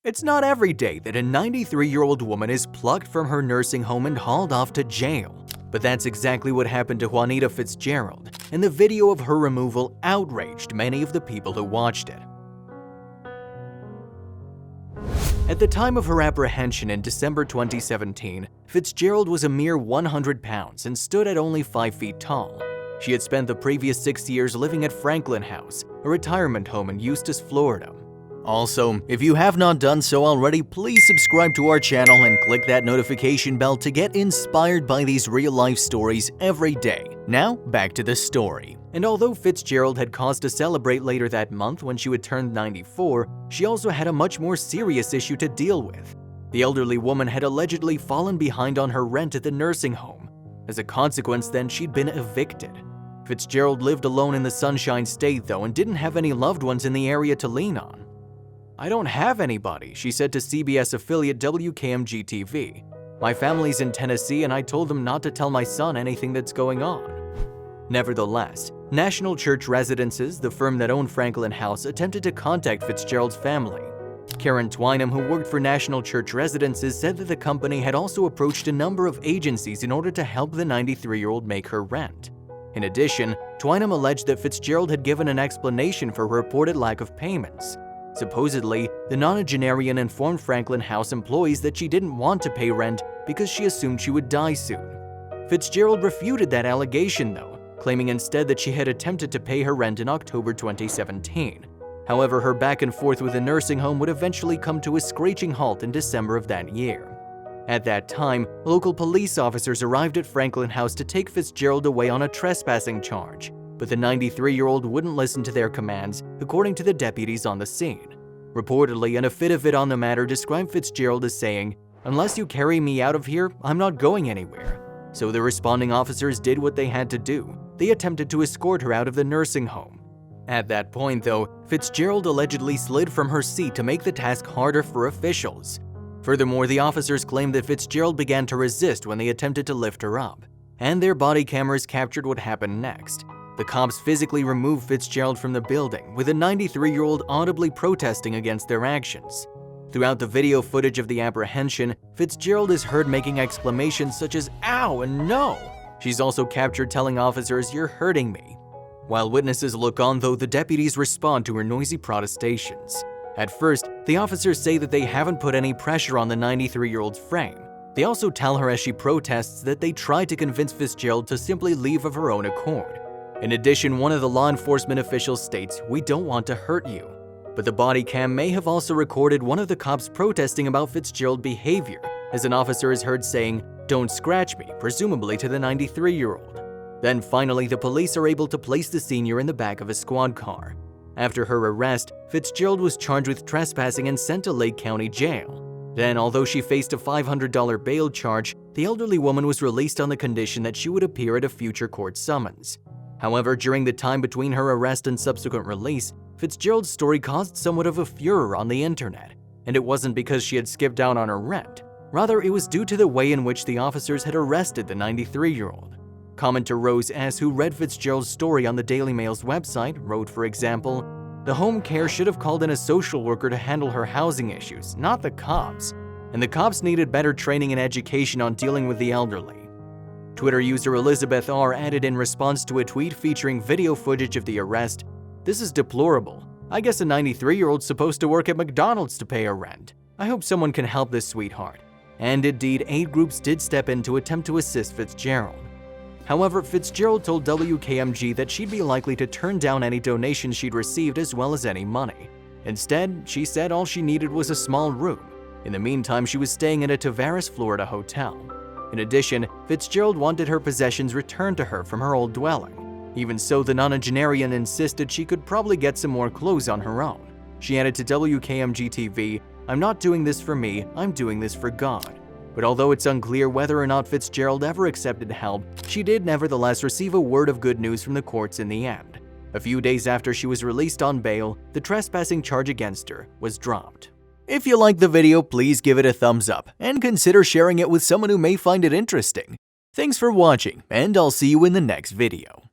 It's not every day that a 93-year-old woman is plucked from her nursing home and hauled off to jail. But that's exactly what happened to Juanita Fitzgerald, and the video of her removal outraged many of the people who watched it. At the time of her apprehension in December 2017, Fitzgerald was a mere 100 pounds and stood at only 5 feet tall. She had spent the previous 6 years living at Franklin House, a retirement home in Eustis, Florida. Also, if you have not done so already, please subscribe to our channel and click that notification bell to get inspired by these real-life stories every day. Now, back to the story. And although Fitzgerald had cause to celebrate later that month when she would turn 94, she also had a much more serious issue to deal with. The elderly woman had allegedly fallen behind on her rent at the nursing home. As a consequence, then, she'd been evicted. Fitzgerald lived alone in the Sunshine State, though, and didn't have any loved ones in the area to lean on. "I don't have anybody," she said to CBS affiliate WKMG-TV. "My family's in Tennessee and I told them not to tell my son anything that's going on." Nevertheless, National Church Residences, the firm that owned Franklin House, attempted to contact Fitzgerald's family. Karen Twynham, who worked for National Church Residences, said that the company had also approached a number of agencies in order to help the 93-year-old make her rent. In addition, Twynham alleged that Fitzgerald had given an explanation for her reported lack of payments. Supposedly, the nonagenarian informed Franklin House employees that she didn't want to pay rent because she assumed she would die soon. Fitzgerald refuted that allegation, though, claiming instead that she had attempted to pay her rent in October 2017. However, her back and forth with the nursing home would eventually come to a screeching halt in December of that year. At that time, local police officers arrived at Franklin House to take Fitzgerald away on a trespassing charge, but the 93-year-old wouldn't listen to their commands, according to the deputies on the scene. Reportedly, an affidavit on the matter described Fitzgerald as saying, "Unless you carry me out of here, I'm not going anywhere." So the responding officers did what they had to do. They attempted to escort her out of the nursing home. At that point, though, Fitzgerald allegedly slid from her seat to make the task harder for officials. Furthermore, the officers claimed that Fitzgerald began to resist when they attempted to lift her up, and their body cameras captured what happened next. The cops physically removed Fitzgerald from the building, with a 93-year-old audibly protesting against their actions. Throughout the video footage of the apprehension, Fitzgerald is heard making exclamations such as "ow" and "no." She's also captured telling officers, "You're hurting me." While witnesses look on, though, the deputies respond to her noisy protestations. At first, the officers say that they haven't put any pressure on the 93-year-old's frame. They also tell her as she protests that they tried to convince Fitzgerald to simply leave of her own accord. In addition, one of the law enforcement officials states, "We don't want to hurt you." But the body cam may have also recorded one of the cops protesting about Fitzgerald's behavior, as an officer is heard saying, "Don't scratch me," presumably to the 93-year-old. Then finally, the police are able to place the senior in the back of a squad car. After her arrest, Fitzgerald was charged with trespassing and sent to Lake County Jail. Then, although she faced a $500 bail charge, the elderly woman was released on the condition that she would appear at a future court summons. However, during the time between her arrest and subsequent release, Fitzgerald's story caused somewhat of a furor on the internet, and it wasn't because she had skipped out on her rent. Rather, it was due to the way in which the officers had arrested the 93-year-old. Commenter Rose S., who read Fitzgerald's story on the Daily Mail's website, wrote, for example, "The home care should have called in a social worker to handle her housing issues, not the cops. And the cops needed better training and education on dealing with the elderly." Twitter user Elizabeth R. added in response to a tweet featuring video footage of the arrest, "This is deplorable. I guess a 93-year-old's supposed to work at McDonald's to pay her rent. I hope someone can help this sweetheart." And indeed, aid groups did step in to attempt to assist Fitzgerald. However, Fitzgerald told WKMG that she'd be likely to turn down any donations she'd received as well as any money. Instead, she said all she needed was a small room. In the meantime, she was staying at a Tavares, Florida hotel. In addition, Fitzgerald wanted her possessions returned to her from her old dwelling. Even so, the nonagenarian insisted she could probably get some more clothes on her own. She added to WKMG-TV, "I'm not doing this for me, I'm doing this for God." But although it's unclear whether or not Fitzgerald ever accepted help, she did nevertheless receive a word of good news from the courts in the end. A few days after she was released on bail, the trespassing charge against her was dropped. If you liked the video, please give it a thumbs up and consider sharing it with someone who may find it interesting. Thanks for watching, and I'll see you in the next video.